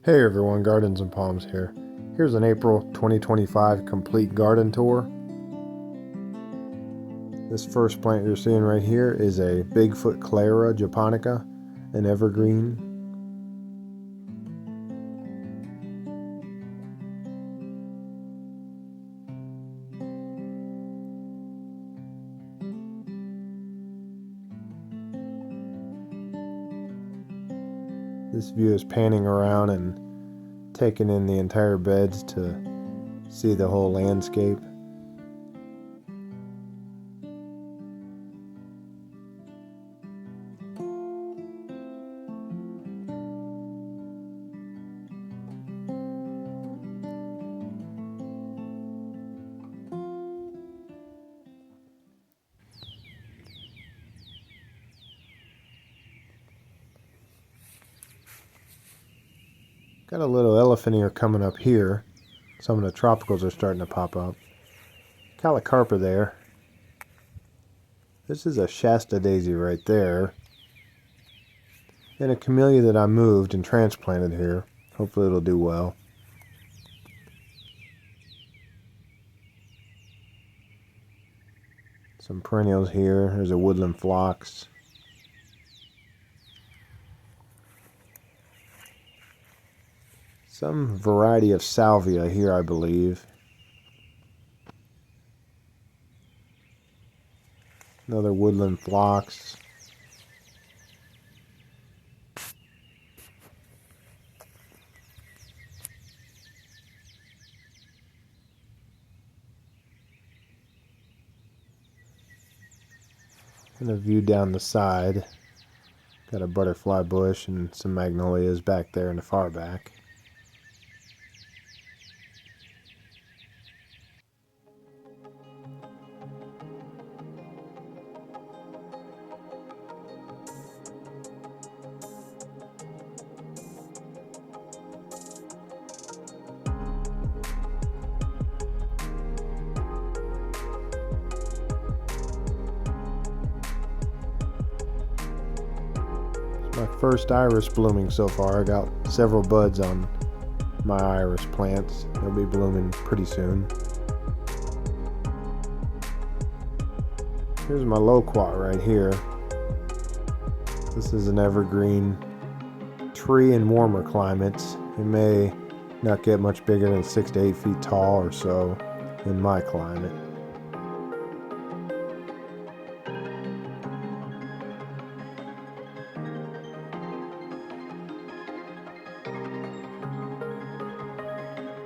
Hey everyone, Gardens and Palms here. Here's an April 2025 complete garden tour. This first plant you're seeing right here is a Bigfoot Clara japonica, an evergreen. This view is panning around and taking in the entire beds to see the whole landscape. Got a little elephant ear coming up here. Some of the tropicals are starting to pop up. Calicarpa there. This is a Shasta daisy right there. And a camellia that I moved and transplanted here. Hopefully it'll do well. Some perennials here. There's a woodland phlox. Some variety of salvia here, I believe. Another woodland phlox. And a view down the side. Got a butterfly bush and some magnolias back there in the far back. My first iris blooming so far. I got several buds on my iris plants. They'll be blooming pretty soon. Here's my loquat right here. This is an evergreen tree in warmer climates. It may not get much bigger than 6 to 8 feet tall or so in my climate.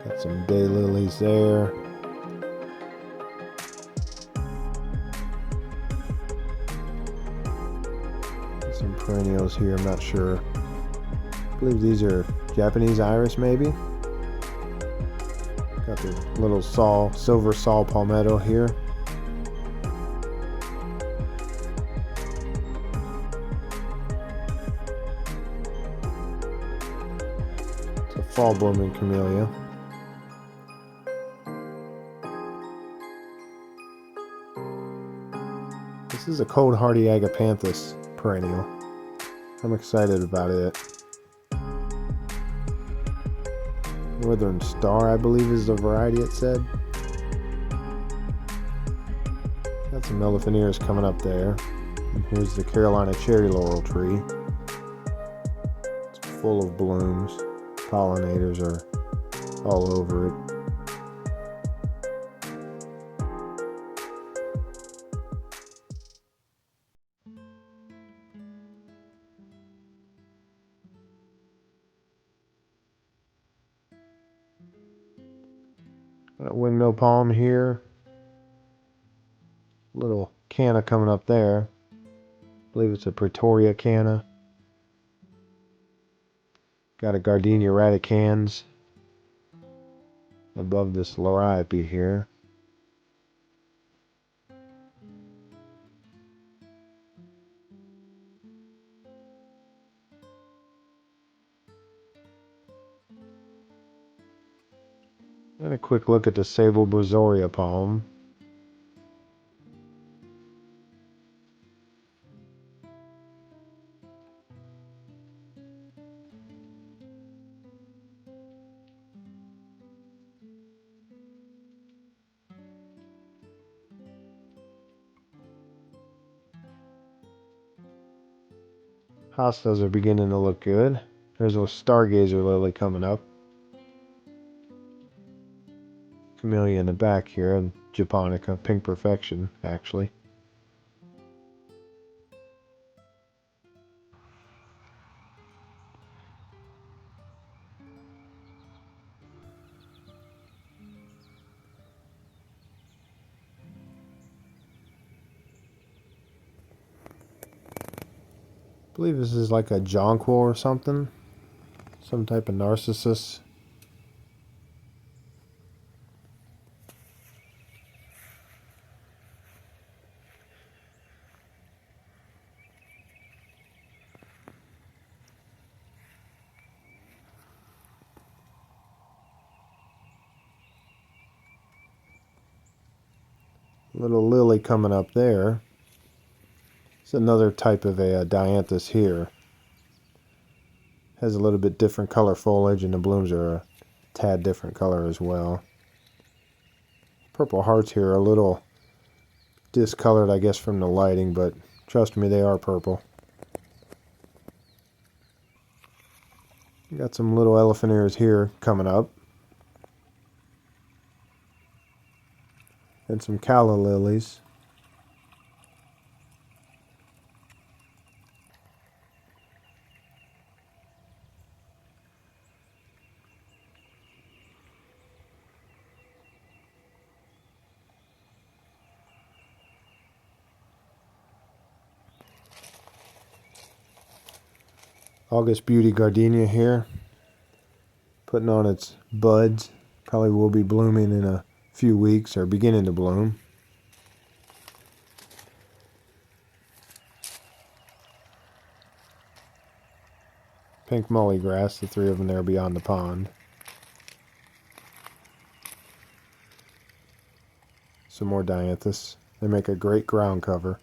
Got some daylilies there. Some perennials here, I'm not sure. I believe these are Japanese iris maybe. Got the little silver saw palmetto here. It's a fall blooming camellia. This is a cold hardy agapanthus perennial. I'm excited about it. Northern Star, I believe, is the variety it said. Got some elephant ears coming up there. And here's the Carolina cherry laurel tree. It's full of blooms. Pollinators are all over it. Got a windmill palm here. Little canna coming up there. I believe it's a Pretoria canna. Got a Gardenia radicans above this loriope here. And a quick look at the Sable Brazoria palm. Hostas are beginning to look good. There's a stargazer lily coming up. Camellia in the back here, and Japonica, pink perfection, actually. I believe this is like a jonquil or something. Some type of narcissus. Little lily coming up there. It's another type of a dianthus here. Has a little bit different color foliage, and the blooms are a tad different color as well. Purple hearts here are a little discolored, I guess, from the lighting, but trust me, they are purple. Got some little elephant ears here coming up. And some calla lilies. August Beauty Gardenia here, putting on its buds. Probably will be blooming in a few weeks, or beginning to bloom. Pink mullygrass, the three of them there beyond the pond. Some more dianthus. They make a great ground cover.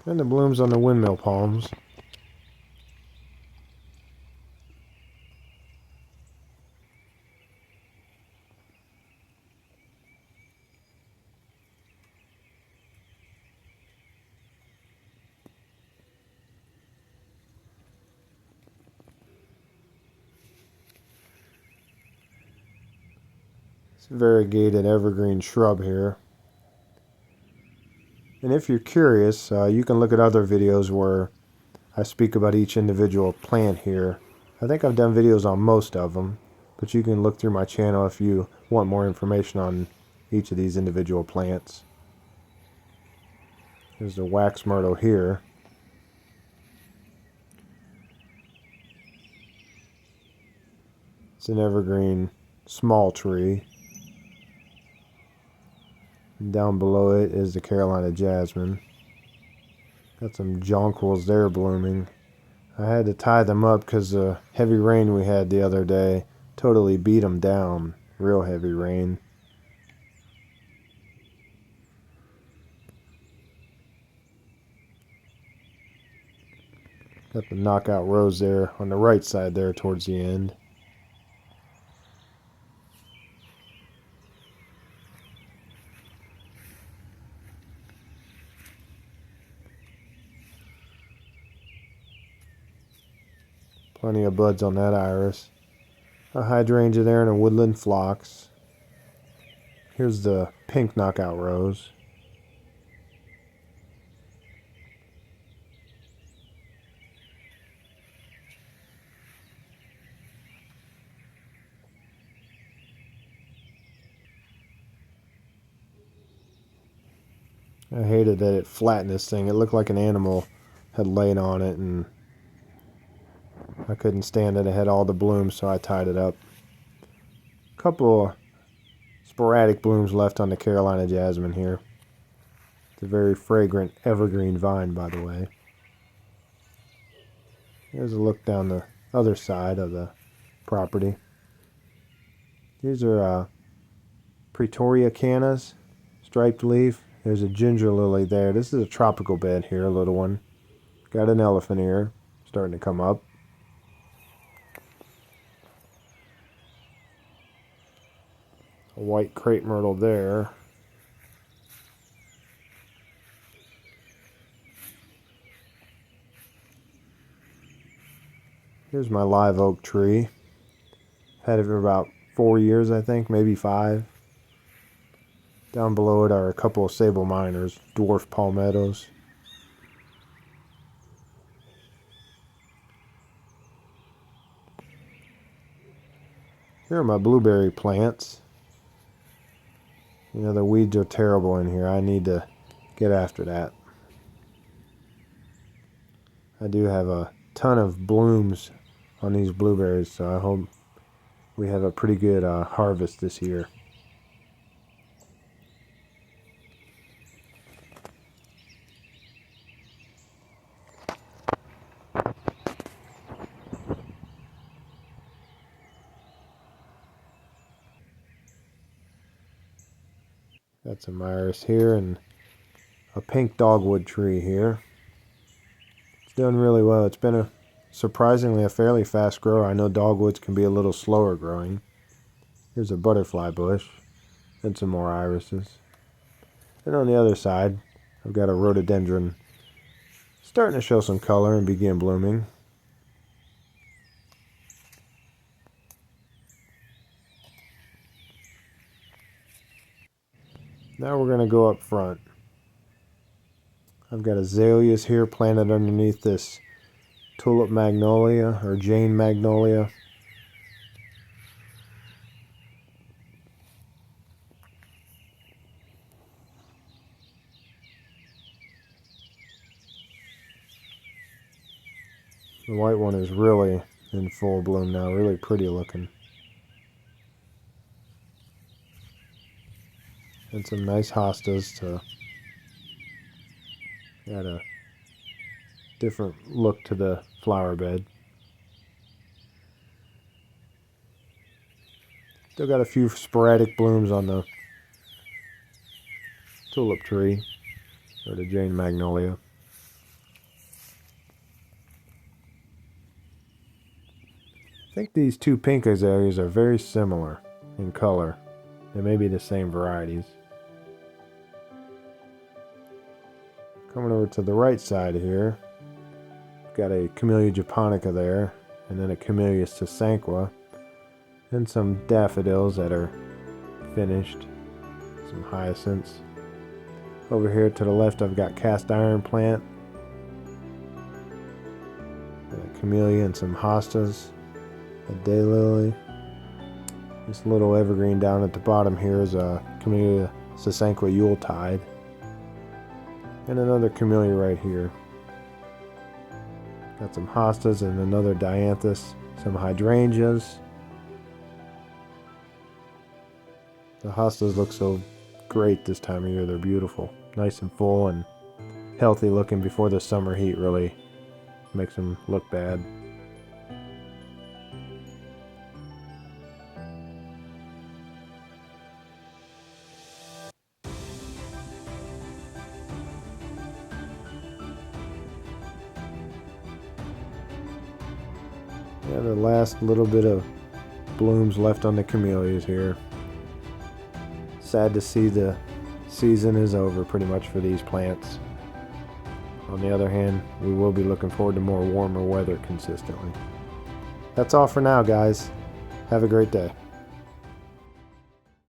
And the blooms on the windmill palms. It's a variegated evergreen shrub here. And if you're curious, you can look at other videos where I speak about each individual plant here. I think I've done videos on most of them, but you can look through my channel if you want more information on each of these individual plants. There's the wax myrtle here. It's an evergreen small tree. And down below it is the Carolina jasmine. Got some jonquils there blooming. I had to tie them up because the heavy rain we had the other day totally beat them down. Real heavy rain. Got the knockout rose there on the right side there towards the end. Plenty of buds on that iris. A hydrangea there and a woodland phlox. Here's the pink knockout rose. I hated that it flattened this thing. It looked like an animal had laid on it, and I couldn't stand it. It had all the blooms, so I tied it up. A couple sporadic blooms left on the Carolina jasmine here. It's a very fragrant evergreen vine, by the way. Here's a look down the other side of the property. These are Pretoria cannas, striped leaf. There's a ginger lily there. This is a tropical bed here, a little one. Got an elephant ear starting to come up. A white crepe myrtle there. Here's my live oak tree. Had it for about 4 years, I think, maybe 5. Down below it are a couple of sable minors, dwarf palmettos. Here are my blueberry plants. You know, the weeds are terrible in here. I need to get after that. I do have a ton of blooms on these blueberries, so I hope we have a pretty good harvest this year. Got some iris here and a pink dogwood tree here. It's doing really well. It's been a surprisingly a fairly fast grower. I know dogwoods can be a little slower growing. Here's a butterfly bush and some more irises. And on the other side, I've got a rhododendron starting to show some color and begin blooming. Now we're going to go up front. I've got azaleas here planted underneath this tulip magnolia or Jane magnolia. The white one is really in full bloom now, really pretty looking. And some nice hostas to add a different look to the flower bed. Still got a few sporadic blooms on the tulip tree or the Jane magnolia. I think these two pink azaleas are very similar in color. They may be the same varieties. Coming over to the right side here, got a Camellia japonica there, and then a Camellia sasanqua, and some daffodils that are finished, some hyacinths. Over here to the left I've got cast iron plant, a camellia and some hostas, a daylily. This little evergreen down at the bottom here is a Camellia sasanqua yuletide. And another camellia right here. Got some hostas and another dianthus, some hydrangeas. The hostas look so great this time of year. They're beautiful. Nice and full and healthy looking before the summer heat really makes them look bad. Yeah, the last little bit of blooms left on the camellias here. Sad to see the season is over pretty much for these plants. On the other hand, we will be looking forward to more warmer weather consistently. That's all for now, guys. Have a great day.